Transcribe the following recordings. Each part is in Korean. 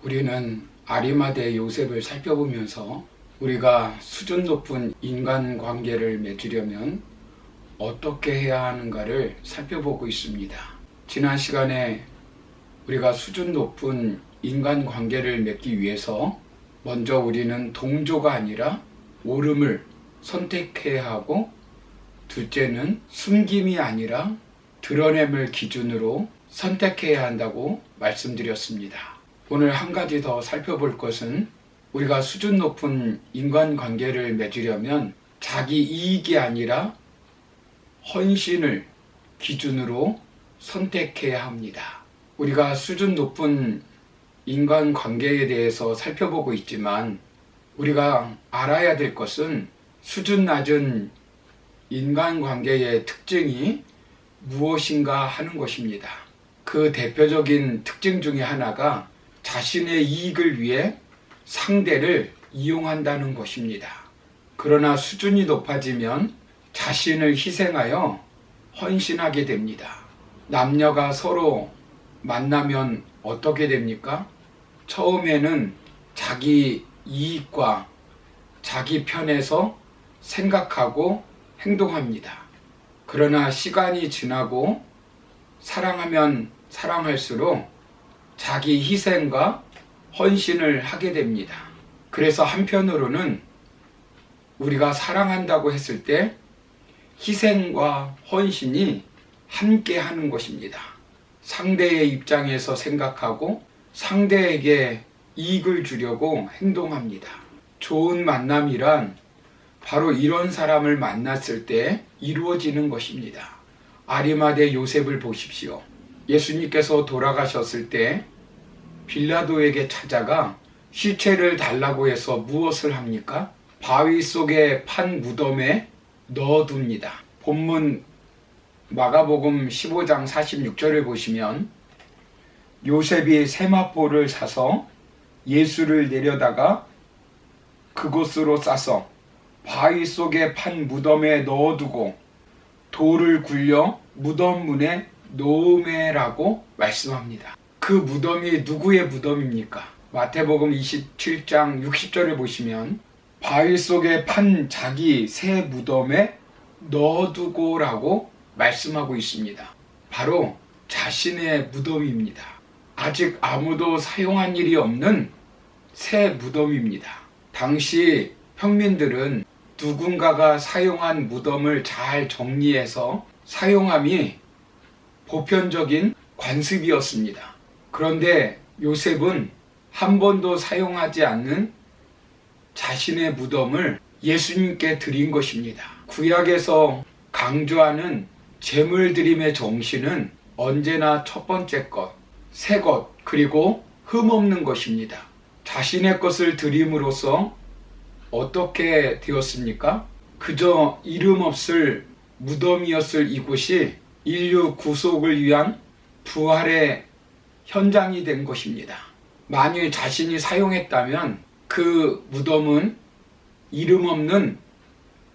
우리는 아리마대 요셉을 살펴보면서 우리가 수준 높은 인간관계를 맺으려면 어떻게 해야 하는가를 살펴보고 있습니다. 지난 시간에 우리가 수준 높은 인간관계를 맺기 위해서 먼저 우리는 동조가 아니라 옳음을 선택해야 하고, 둘째는 숨김이 아니라 드러냄을 기준으로 선택해야 한다고 말씀드렸습니다. 오늘 한 가지 더 살펴볼 것은, 우리가 수준 높은 인간관계를 맺으려면 자기 이익이 아니라 헌신을 기준으로 선택해야 합니다. 우리가 수준 높은 인간관계에 대해서 살펴보고 있지만, 우리가 알아야 될 것은 수준 낮은 인간관계의 특징이 무엇인가 하는 것입니다. 그 대표적인 특징 중에 하나가 자신의 이익을 위해 상대를 이용한다는 것입니다. 그러나 수준이 높아지면 자신을 희생하여 헌신하게 됩니다. 남녀가 서로 만나면 어떻게 됩니까? 처음에는 자기 이익과 자기 편에서 생각하고 행동합니다. 그러나 시간이 지나고 사랑하면 사랑할수록 자기 희생과 헌신을 하게 됩니다. 그래서 한편으로는 우리가 사랑한다고 했을 때 희생과 헌신이 함께 하는 것입니다. 상대의 입장에서 생각하고 상대에게 이익을 주려고 행동합니다. 좋은 만남이란 바로 이런 사람을 만났을 때 이루어지는 것입니다. 아리마대 요셉을 보십시오. 예수님께서 돌아가셨을 때 빌라도에게 찾아가 시체를 달라고 해서 무엇을 합니까? 바위 속에 판 무덤에 넣어둡니다. 본문 마가복음 15장 46절을 보시면, 요셉이 세마포를 사서 예수를 내려다가 그곳으로 싸서 바위 속에 판 무덤에 넣어두고 돌을 굴려 무덤 문에 놓으매라고 말씀합니다. 그 무덤이 누구의 무덤입니까? 마태복음 27장 60절을 보시면 바위 속에 판 자기 새 무덤에 넣어두고라고 말씀하고 있습니다. 바로 자신의 무덤입니다. 아직 아무도 사용한 일이 없는 새 무덤입니다. 당시 평민들은 누군가가 사용한 무덤을 잘 정리해서 사용함이 보편적인 관습이었습니다. 그런데 요셉은 한 번도 사용하지 않는 자신의 무덤을 예수님께 드린 것입니다. 구약에서 강조하는 제물 드림의 정신은 언제나 첫 번째 것, 새 것, 그리고 흠없는 것입니다. 자신의 것을 드림으로써 어떻게 되었습니까? 그저 이름 없을 무덤이었을 이곳이 인류 구속을 위한 부활의 현장이 된 것입니다. 만일 자신이 사용했다면 그 무덤은 이름 없는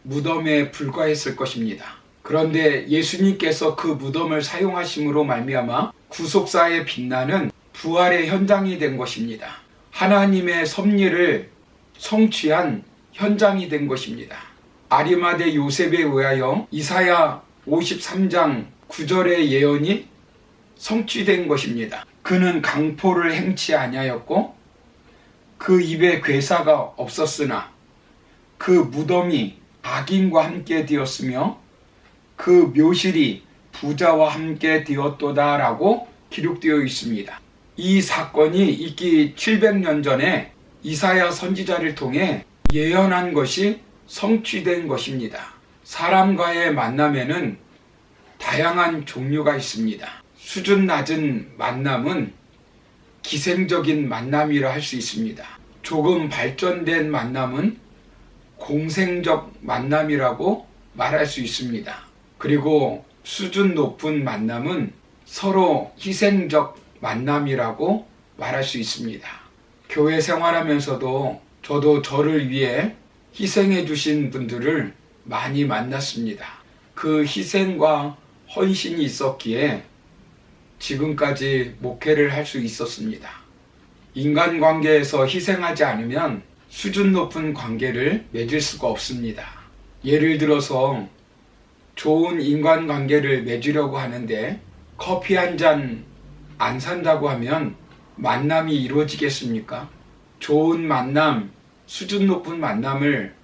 무덤에 불과했을 것입니다. 그런데 예수님께서 그 무덤을 사용하심으로 말미암아 구속사에 빛나는 부활의 현장이 된 것입니다. 하나님의 섭리를 성취한 현장이 된 것입니다. 아리마대 요셉에 의하여 이사야 53장 9절의 예언이 성취된 것입니다. 그는 강포를 행치 아니하였고 그 입에 괴사가 없었으나 그 무덤이 악인과 함께 되었으며 그 묘실이 부자와 함께 되었도다 라고 기록되어 있습니다. 이 사건이 있기 700년 전에 이사야 선지자를 통해 예언한 것이 성취된 것입니다. 사람과의 만남에는 다양한 종류가 있습니다. 수준 낮은 만남은 기생적인 만남이라 할 수 있습니다. 조금 발전된 만남은 공생적 만남이라고 말할 수 있습니다. 그리고 수준 높은 만남은 서로 희생적 만남이라고 말할 수 있습니다. 교회 생활하면서도 저도 저를 위해 희생해 주신 분들을 많이 만났습니다. 그 희생과 헌신이 있었기에 지금까지 목회를 할 수 있었습니다. 인간관계에서 희생하지 않으면 수준 높은 관계를 맺을 수가 없습니다. 예를 들어서 좋은 인간관계를 맺으려고 하는데 커피 한 잔 안 산다고 하면 만남이 이루어지겠습니까? 좋은 만남, 수준 높은 만남을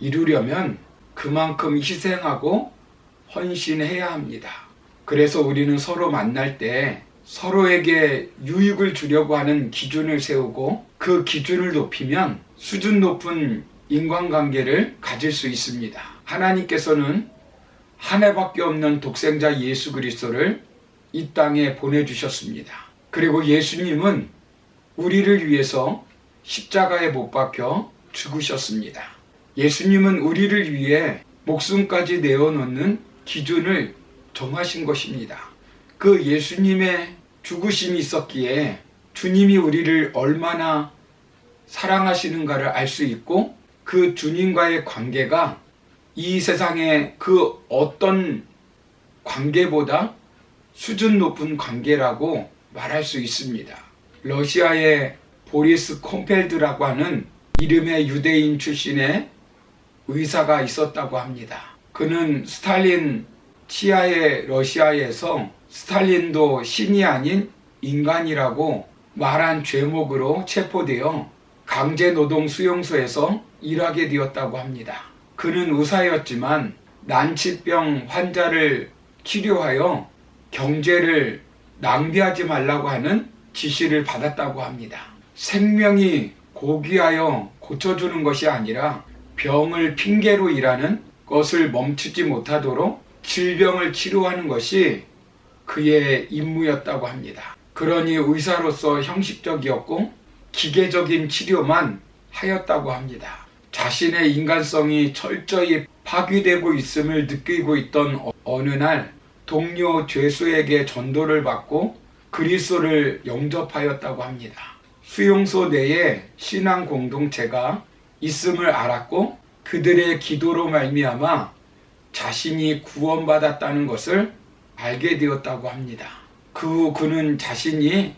이루려면 그만큼 희생하고 헌신해야 합니다. 그래서 우리는 서로 만날 때 서로에게 유익을 주려고 하는 기준을 세우고 그 기준을 높이면 수준 높은 인간관계를 가질 수 있습니다. 하나님께서는 한 해밖에 없는 독생자 예수 그리스도를 이 땅에 보내주셨습니다. 그리고 예수님은 우리를 위해서 십자가에 못 박혀 죽으셨습니다. 예수님은 우리를 위해 목숨까지 내어놓는 기준을 정하신 것입니다. 그 예수님의 죽으심이 있었기에 주님이 우리를 얼마나 사랑하시는가를 알 수 있고 그 주님과의 관계가 이 세상의 그 어떤 관계보다 수준 높은 관계라고 말할 수 있습니다. 러시아의 보리스 콤펠드라고 하는 이름의 유대인 출신의 의사가 있었다고 합니다. 그는 스탈린 치하의 러시아에서 스탈린도 신이 아닌 인간이라고 말한 죄목으로 체포되어 강제노동 수용소에서 일하게 되었다고 합니다. 그는 의사였지만 난치병 환자를 치료하여 경제를 낭비하지 말라고 하는 지시를 받았다고 합니다. 생명이 고귀하여 고쳐주는 것이 아니라 병을 핑계로 일하는 것을 멈추지 못하도록 질병을 치료하는 것이 그의 임무였다고 합니다. 그러니 의사로서 형식적이었고 기계적인 치료만 하였다고 합니다. 자신의 인간성이 철저히 파괴되고 있음을 느끼고 있던 어느 날 동료 죄수에게 전도를 받고 그리스도를 영접하였다고 합니다. 수용소 내에 신앙 공동체가 있음을 알았고 그들의 기도로 말미암아 자신이 구원받았다는 것을 알게 되었다고 합니다. 그 후 그는 자신이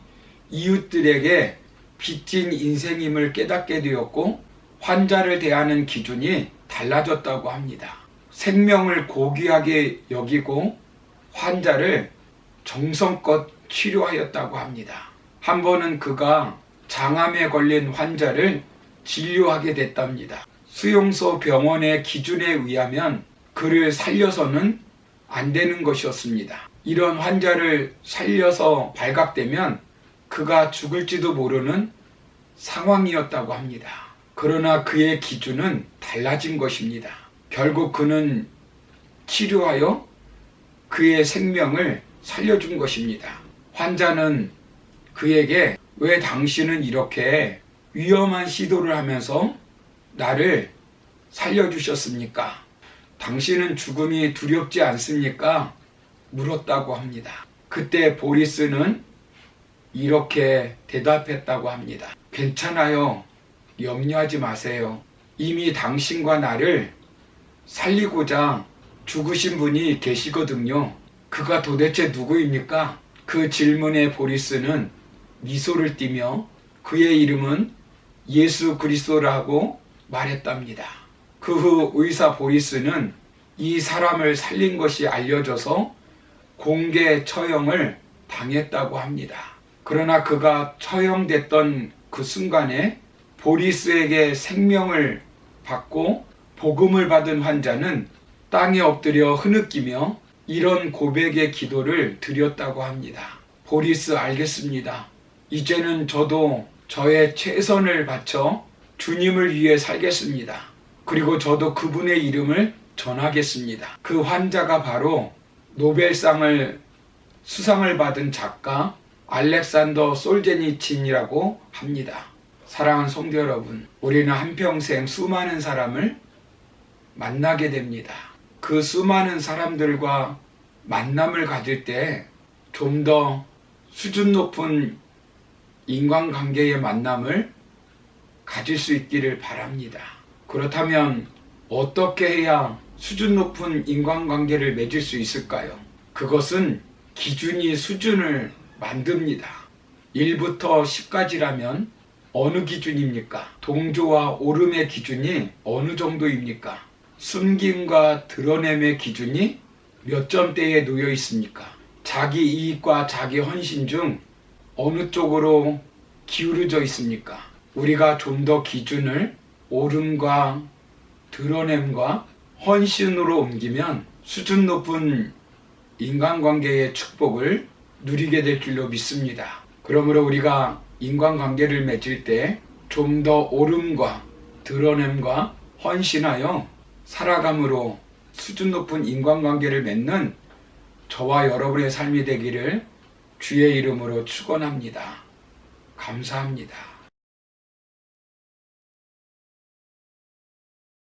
이웃들에게 빚진 인생임을 깨닫게 되었고 환자를 대하는 기준이 달라졌다고 합니다. 생명을 고귀하게 여기고 환자를 정성껏 치료하였다고 합니다. 한 번은 그가 장암에 걸린 환자를 진료하게 됐답니다. 수용소 병원의 기준에 의하면 그를 살려서는 안 되는 것이었습니다. 이런 환자를 살려서 발각되면 그가 죽을지도 모르는 상황이었다고 합니다. 그러나 그의 기준은 달라진 것입니다. 결국 그는 치료하여 그의 생명을 살려준 것입니다. 환자는 그에게 왜 당신은 이렇게 위험한 시도를 하면서 나를 살려주셨습니까? 당신은 죽음이 두렵지 않습니까? 물었다고 합니다. 그때 보리스는 이렇게 대답했다고 합니다. 괜찮아요. 염려하지 마세요. 이미 당신과 나를 살리고자 죽으신 분이 계시거든요. 그가 도대체 누구입니까? 그 질문에 보리스는 미소를 띠며 그의 이름은 예수 그리스도라고 말했답니다. 그 후 의사 보리스는 이 사람을 살린 것이 알려져서 공개 처형을 당했다고 합니다. 그러나 그가 처형됐던 그 순간에 보리스에게 생명을 받고 복음을 받은 환자는 땅에 엎드려 흐느끼며 이런 고백의 기도를 드렸다고 합니다. 보리스 알겠습니다. 이제는 저도 저의 최선을 바쳐 주님을 위해 살겠습니다. 그리고 저도 그분의 이름을 전하겠습니다. 그 환자가 바로 노벨상을 수상을 받은 작가 알렉산더 솔제니친이라고 합니다. 사랑하는 성도 여러분, 우리는 한평생 수많은 사람을 만나게 됩니다. 그 수많은 사람들과 만남을 가질 때 좀 더 수준 높은 인간관계의 만남을 가질 수 있기를 바랍니다. 그렇다면 어떻게 해야 수준 높은 인간관계를 맺을 수 있을까요? 그것은 기준이 수준을 만듭니다. 1부터 10까지라면 어느 기준입니까? 동조와 오름의 기준이 어느 정도입니까? 숨김과 드러냄의 기준이 몇 점대에 놓여 있습니까? 자기 이익과 자기 헌신 중 어느 쪽으로 기울어져 있습니까? 우리가 좀 더 기준을 오름과 드러냄과 헌신으로 옮기면 수준 높은 인간관계의 축복을 누리게 될 줄로 믿습니다. 그러므로 우리가 인간관계를 맺을 때 좀 더 오름과 드러냄과 헌신하여 살아감으로 수준 높은 인간관계를 맺는 저와 여러분의 삶이 되기를 주의 이름으로 축원합니다. 감사합니다.